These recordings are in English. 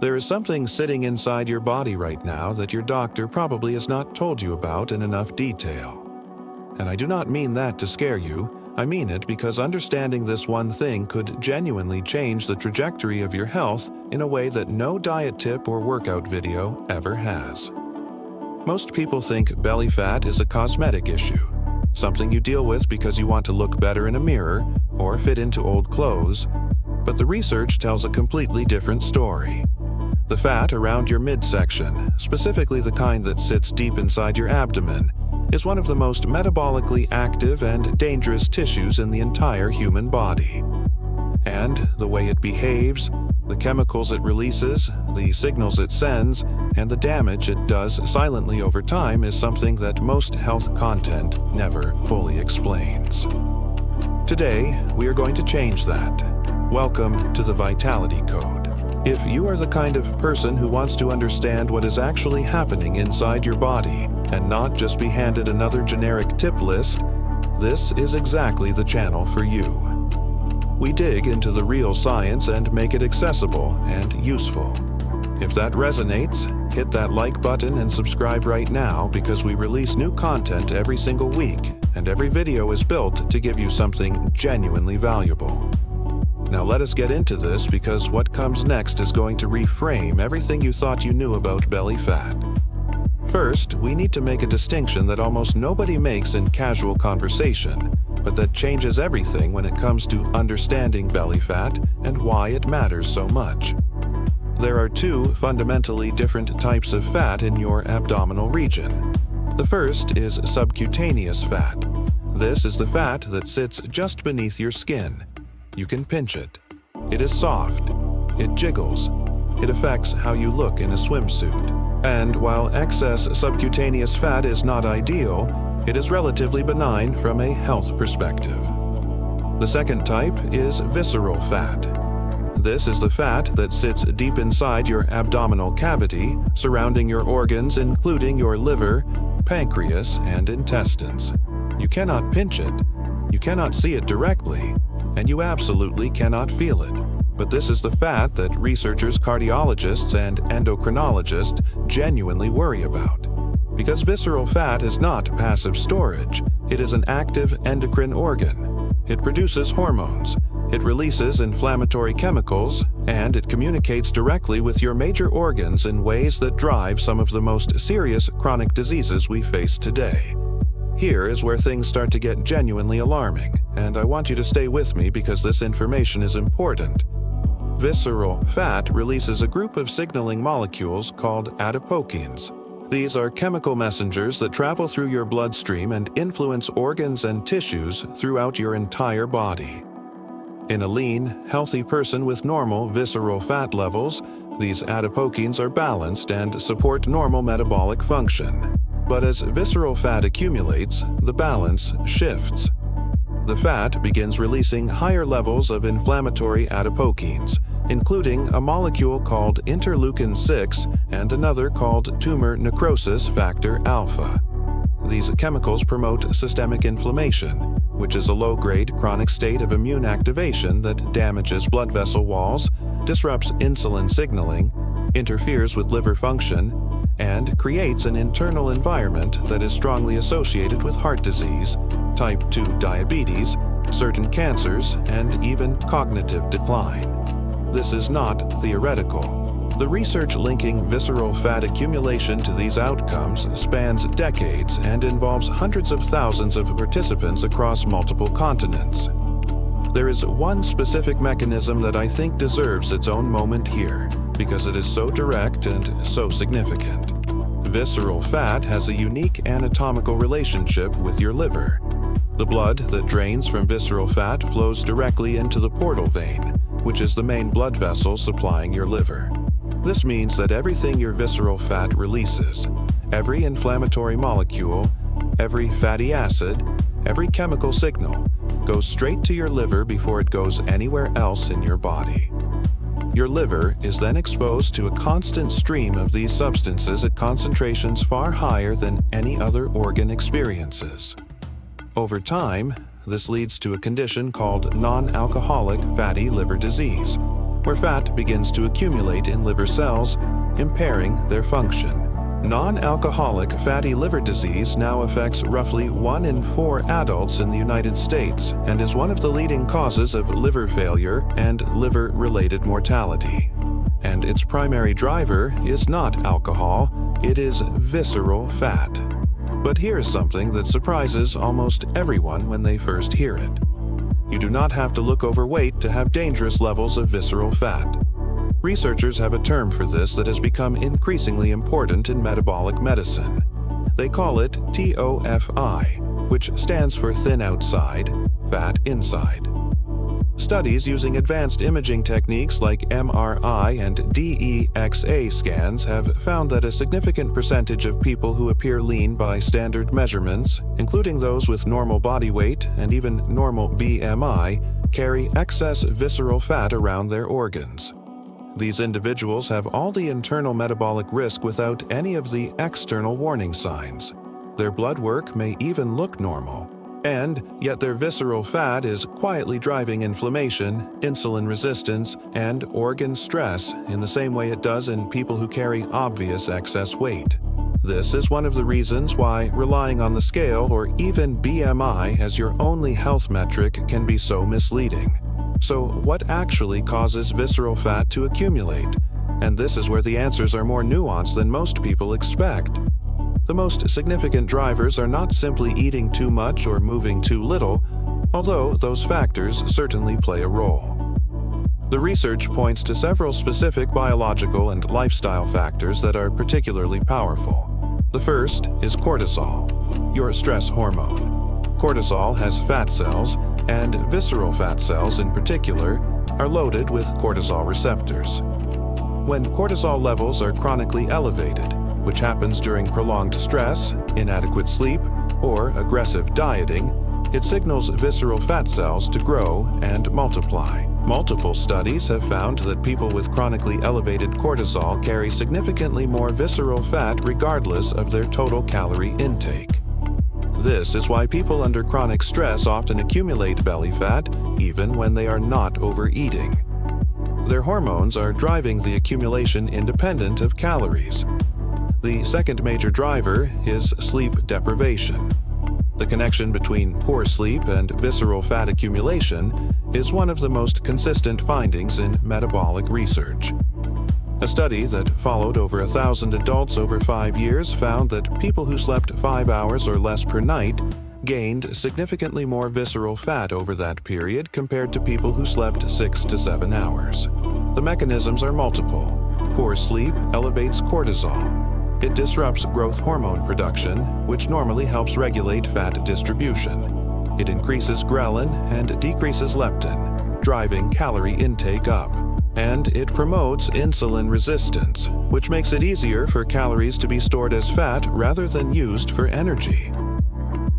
There is something sitting inside your body right now that your doctor probably has not told you about in enough detail. And I do not mean that to scare you. I mean it because understanding this one thing could genuinely change the trajectory of your health in a way that no diet tip or workout video ever has. Most people think belly fat is a cosmetic issue, something you deal with because you want to look better in a mirror or fit into old clothes, but the research tells a completely different story. The fat around your midsection, specifically the kind that sits deep inside your abdomen, is one of the most metabolically active and dangerous tissues in the entire human body. And the way it behaves, the chemicals it releases, the signals it sends, and the damage it does silently over time is something that most health content never fully explains. Today, we are going to change that. Welcome to the Vitality Code. If you are the kind of person who wants to understand what is actually happening inside your body and not just be handed another generic tip list, this is exactly the channel for you. We dig into the real science and make it accessible and useful. If that resonates, hit that like button and subscribe right now because we release new content every single week, and every video is built to give you something genuinely valuable. Now let us get into this because what comes next is going to reframe everything you thought you knew about belly fat. First, we need to make a distinction that almost nobody makes in casual conversation, but that changes everything when it comes to understanding belly fat and why it matters so much. There are two fundamentally different types of fat in your abdominal region. The first is subcutaneous fat. This is the fat that sits just beneath your skin. You can pinch it. It is soft. It jiggles. It affects how you look in a swimsuit. And while excess subcutaneous fat is not ideal, it is relatively benign from a health perspective. The second type is visceral fat. This is the fat that sits deep inside your abdominal cavity, surrounding your organs including your liver, pancreas, and intestines. You cannot pinch it. You cannot see it directly. And you absolutely cannot feel it. But this is the fat that researchers, cardiologists, and endocrinologists genuinely worry about. Because visceral fat is not passive storage, it is an active endocrine organ. It produces hormones, it releases inflammatory chemicals, and it communicates directly with your major organs in ways that drive some of the most serious chronic diseases we face today. Here is where things start to get genuinely alarming, and I want you to stay with me because this information is important. Visceral fat releases a group of signaling molecules called adipokines. These are chemical messengers that travel through your bloodstream and influence organs and tissues throughout your entire body. In a lean, healthy person with normal visceral fat levels, these adipokines are balanced and support normal metabolic function. But as visceral fat accumulates, the balance shifts. The fat begins releasing higher levels of inflammatory adipokines, including a molecule called interleukin-6 and another called tumor necrosis factor alpha. These chemicals promote systemic inflammation, which is a low-grade chronic state of immune activation that damages blood vessel walls, disrupts insulin signaling, interferes with liver function, and creates an internal environment that is strongly associated with heart disease, type 2 diabetes, certain cancers, and even cognitive decline. This is not theoretical. The research linking visceral fat accumulation to these outcomes spans decades and involves hundreds of thousands of participants across multiple continents. There is one specific mechanism that I think deserves its own moment here, because it is so direct and so significant. Visceral fat has a unique anatomical relationship with your liver. The blood that drains from visceral fat flows directly into the portal vein, which is the main blood vessel supplying your liver. This means that everything your visceral fat releases, every inflammatory molecule, every fatty acid, every chemical signal, goes straight to your liver before it goes anywhere else in your body. Your liver is then exposed to a constant stream of these substances at concentrations far higher than any other organ experiences. Over time, this leads to a condition called non-alcoholic fatty liver disease, where fat begins to accumulate in liver cells, impairing their function. Non-alcoholic fatty liver disease now affects roughly 1 in 4 adults in the United States and is one of the leading causes of liver failure and liver-related mortality. And its primary driver is not alcohol, it is visceral fat. But here's something that surprises almost everyone when they first hear it. You do not have to look overweight to have dangerous levels of visceral fat. Researchers have a term for this that has become increasingly important in metabolic medicine. They call it TOFI, which stands for thin outside, fat inside. Studies using advanced imaging techniques like MRI and DEXA scans have found that a significant percentage of people who appear lean by standard measurements, including those with normal body weight and even normal BMI, carry excess visceral fat around their organs. These individuals have all the internal metabolic risk without any of the external warning signs. Their blood work may even look normal. And yet their visceral fat is quietly driving inflammation, insulin resistance, and organ stress in the same way it does in people who carry obvious excess weight. This is one of the reasons why relying on the scale or even BMI as your only health metric can be so misleading. So what actually causes visceral fat to accumulate? And this is where the answers are more nuanced than most people expect. The most significant drivers are not simply eating too much or moving too little, although those factors certainly play a role. The research points to several specific biological and lifestyle factors that are particularly powerful. The first is cortisol, your stress hormone. Cortisol has fat cells, and visceral fat cells in particular are loaded with cortisol receptors. When cortisol levels are chronically elevated, which happens during prolonged stress, inadequate sleep, or aggressive dieting, it signals visceral fat cells to grow and multiply. Multiple studies have found that people with chronically elevated cortisol carry significantly more visceral fat regardless of their total calorie intake. This is why people under chronic stress often accumulate belly fat even when they are not overeating. Their hormones are driving the accumulation independent of calories. The second major driver is sleep deprivation. The connection between poor sleep and visceral fat accumulation is one of the most consistent findings in metabolic research. A study that followed over 1,000 adults over 5 years found that people who slept 5 hours or less per night gained significantly more visceral fat over that period compared to people who slept 6 to 7 hours. The mechanisms are multiple. Poor sleep elevates cortisol. It disrupts growth hormone production, which normally helps regulate fat distribution. It increases ghrelin and decreases leptin, driving calorie intake up. And it promotes insulin resistance, which makes it easier for calories to be stored as fat rather than used for energy.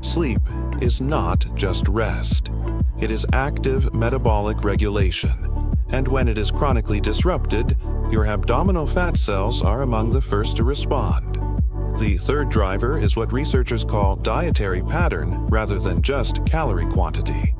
Sleep is not just rest. It is active metabolic regulation. And when it is chronically disrupted, your abdominal fat cells are among the first to respond. The third driver is what researchers call dietary pattern rather than just calorie quantity.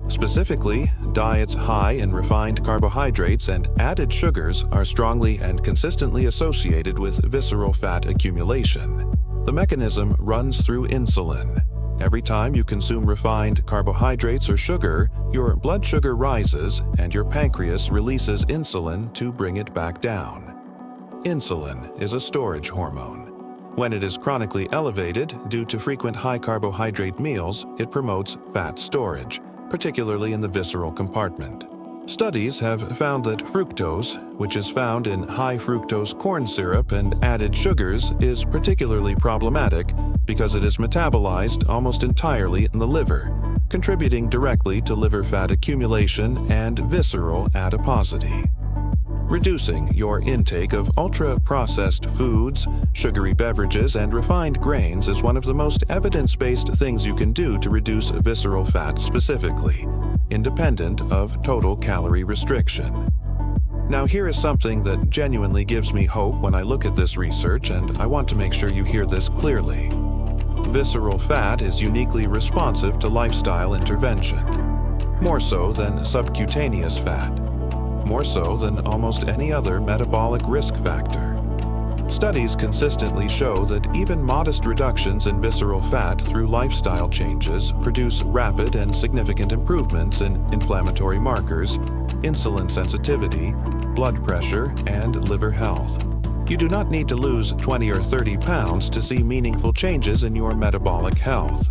Specifically, diets high in refined carbohydrates and added sugars are strongly and consistently associated with visceral fat accumulation. The mechanism runs through insulin. Every time you consume refined carbohydrates or sugar, your blood sugar rises and your pancreas releases insulin to bring it back down. Insulin is a storage hormone. When it is chronically elevated due to frequent high-carbohydrate meals, it promotes fat storage, particularly in the visceral compartment. Studies have found that fructose, which is found in high-fructose corn syrup and added sugars, is particularly problematic because it is metabolized almost entirely in the liver, contributing directly to liver fat accumulation and visceral adiposity. Reducing your intake of ultra-processed foods, sugary beverages, and refined grains is one of the most evidence-based things you can do to reduce visceral fat specifically, independent of total calorie restriction. Now, here is something that genuinely gives me hope when I look at this research, and I want to make sure you hear this clearly. Visceral fat is uniquely responsive to lifestyle intervention, more so than subcutaneous fat. more so than almost any other metabolic risk factor. Studies consistently show that even modest reductions in visceral fat through lifestyle changes produce rapid and significant improvements in inflammatory markers, insulin sensitivity, blood pressure, and liver health. You do not need to lose 20 or 30 pounds to see meaningful changes in your metabolic health.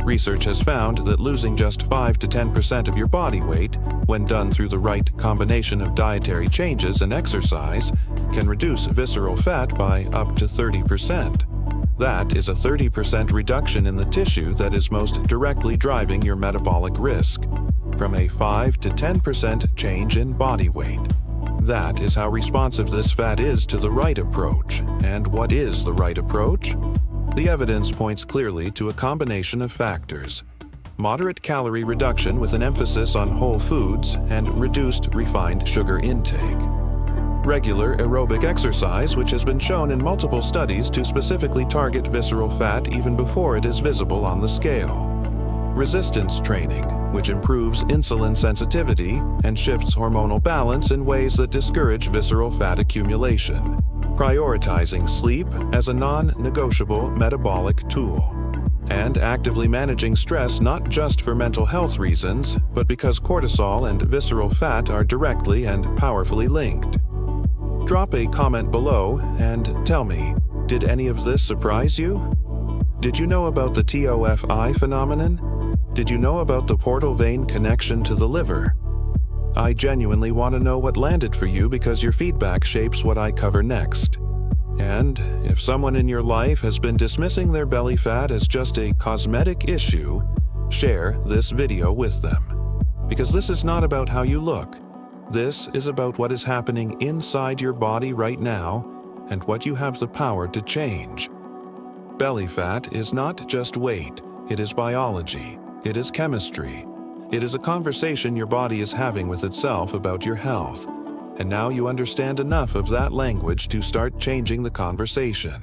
Research has found that losing just 5 to 10% of your body weight, when done through the right combination of dietary changes and exercise, can reduce visceral fat by up to 30%. That is a 30% reduction in the tissue that is most directly driving your metabolic risk, from a 5 to 10% change in body weight. That is how responsive this fat is to the right approach. And what is the right approach? The evidence points clearly to a combination of factors: moderate calorie reduction with an emphasis on whole foods and reduced refined sugar intake; regular aerobic exercise, which has been shown in multiple studies to specifically target visceral fat even before it is visible on the scale; resistance training, which improves insulin sensitivity and shifts hormonal balance in ways that discourage visceral fat accumulation; prioritizing sleep as a non-negotiable metabolic tool; and actively managing stress not just for mental health reasons, but because cortisol and visceral fat are directly and powerfully linked. Drop a comment below and tell me, did any of this surprise you? Did you know about the TOFI phenomenon? Did you know about the portal vein connection to the liver? I genuinely want to know what landed for you because your feedback shapes what I cover next. And if someone in your life has been dismissing their belly fat as just a cosmetic issue, share this video with them. Because this is not about how you look. This is about what is happening inside your body right now and what you have the power to change. Belly fat is not just weight, it is biology, it is chemistry. It is a conversation your body is having with itself about your health. And now you understand enough of that language to start changing the conversation.